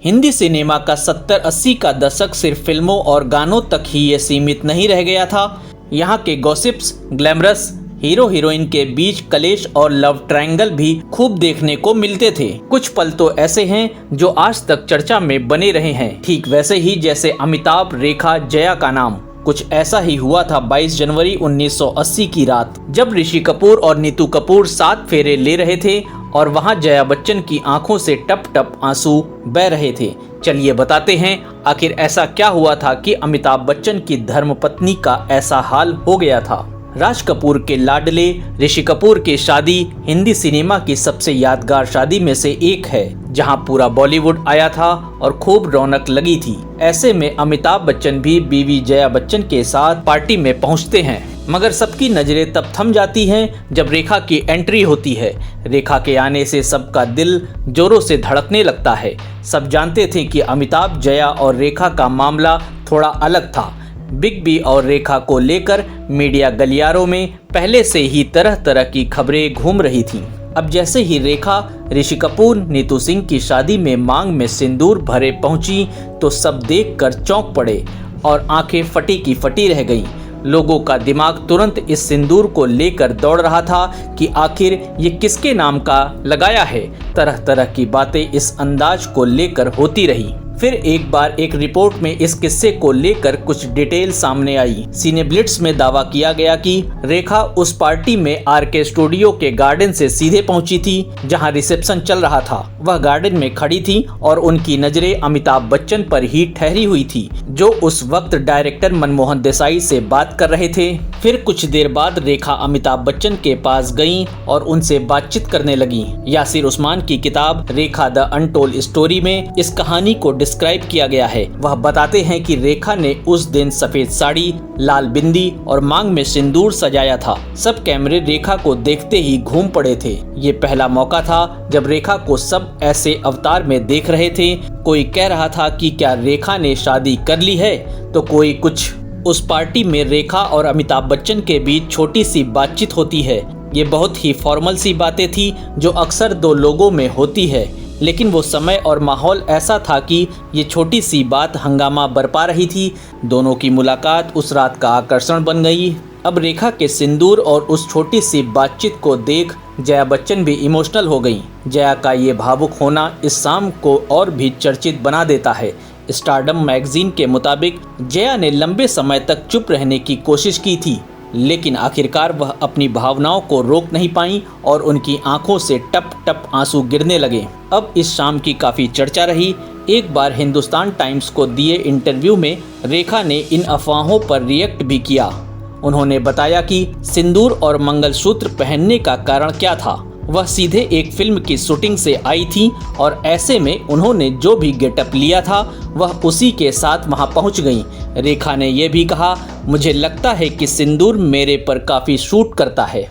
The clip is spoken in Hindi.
हिंदी सिनेमा का 70-80 का दशक सिर्फ फिल्मों और गानों तक ही ये सीमित नहीं रह गया था। यहाँ के गॉसिप्स, ग्लैमरस हीरो हीरोइन के बीच कलेश और लव ट्रायंगल भी खूब देखने को मिलते थे। कुछ पल तो ऐसे हैं जो आज तक चर्चा में बने रहे हैं, ठीक वैसे ही जैसे अमिताभ, रेखा, जया का नाम। कुछ ऐसा ही हुआ था 22 जनवरी 1980 की रात, जब ऋषि कपूर और नीतू कपूर 7 फेरे ले रहे थे और वहां जया बच्चन की आंखों से टप टप आंसू बह रहे थे। चलिए बताते हैं आखिर ऐसा क्या हुआ था कि अमिताभ बच्चन की धर्मपत्नी का ऐसा हाल हो गया था। राज कपूर के लाडले ऋषि कपूर की शादी हिंदी सिनेमा की सबसे यादगार शादी में से एक है, जहां पूरा बॉलीवुड आया था और खूब रौनक लगी थी। ऐसे में अमिताभ बच्चन भी बीवी जया बच्चन के साथ पार्टी में पहुंचते हैं, मगर सबकी नजरें तब थम जाती हैं जब रेखा की एंट्री होती है। रेखा के आने से सबका दिल जोरों से धड़कने लगता है। सब जानते थे कि अमिताभ, जया और रेखा का मामला थोड़ा अलग था। बिग बी और रेखा को लेकर मीडिया गलियारों में पहले से ही तरह तरह की खबरें घूम रही थीं। अब जैसे ही रेखा ऋषि कपूर नीतू सिंह की शादी में मांग में सिंदूर भरे पहुंची तो सब देखकर चौंक पड़े और आंखें फटी की फटी रह गईं। लोगों का दिमाग तुरंत इस सिंदूर को लेकर दौड़ रहा था कि आखिर ये किसके नाम का लगाया है। तरह तरह की बातें इस अंदाज को लेकर होती रही। फिर एक बार एक रिपोर्ट में इस किस्से को लेकर कुछ डिटेल सामने आई। सिनेब्लिट्स में दावा किया गया कि रेखा उस पार्टी में आरके स्टूडियो के गार्डन से सीधे पहुंची थी जहां रिसेप्शन चल रहा था। वह गार्डन में खड़ी थी और उनकी नजरें अमिताभ बच्चन पर ही ठहरी हुई थी, जो उस वक्त डायरेक्टर मनमोहन देसाई से बात कर रहे थे। फिर कुछ देर बाद रेखा अमिताभ बच्चन के पास गईं और उनसे बातचीत करने लगी। यासिर उस्मान की किताब रेखा द अनटोल्ड स्टोरी में इस कहानी को डिस्क्राइब किया गया है। वह बताते हैं कि रेखा ने उस दिन सफेद साड़ी, लाल बिंदी और मांग में सिंदूर सजाया था। सब कैमरे रेखा को देखते ही घूम पड़े थे। ये पहला मौका था जब रेखा को सब ऐसे अवतार में देख रहे थे। कोई कह रहा था कि क्या रेखा ने शादी कर ली है, तो कोई कुछ। उस पार्टी में रेखा और अमिताभ बच्चन के बीच छोटी सी बातचीत होती है। ये बहुत ही फॉर्मल सी बातें थी जो अक्सर दो लोगों में होती है, लेकिन वो समय और माहौल ऐसा था कि ये छोटी सी बात हंगामा बरपा रही थी। दोनों की मुलाकात उस रात का आकर्षण बन गई। अब रेखा के सिंदूर और उस छोटी सी बातचीत को देख जया बच्चन भी इमोशनल हो गई। जया का ये भावुक होना इस शाम को और भी चर्चित बना देता है। स्टारडम मैगजीन के मुताबिक जया ने लंबे समय तक चुप रहने की कोशिश की थी, लेकिन आखिरकार वह अपनी भावनाओं को रोक नहीं पाई और उनकी आंखों से टप टप आंसू गिरने लगे। अब इस शाम की काफ़ी चर्चा रही। एक बार हिंदुस्तान टाइम्स को दिए इंटरव्यू में रेखा ने इन अफवाहों पर रिएक्ट भी किया। उन्होंने बताया कि सिंदूर और मंगलसूत्र पहनने का कारण क्या था। वह सीधे एक फिल्म की शूटिंग से आई थी और ऐसे में उन्होंने जो भी गेटअप लिया था वह उसी के साथ वहां पहुंच गईं। रेखा ने यह भी कहा, मुझे लगता है कि सिंदूर मेरे पर काफ़ी शूट करता है।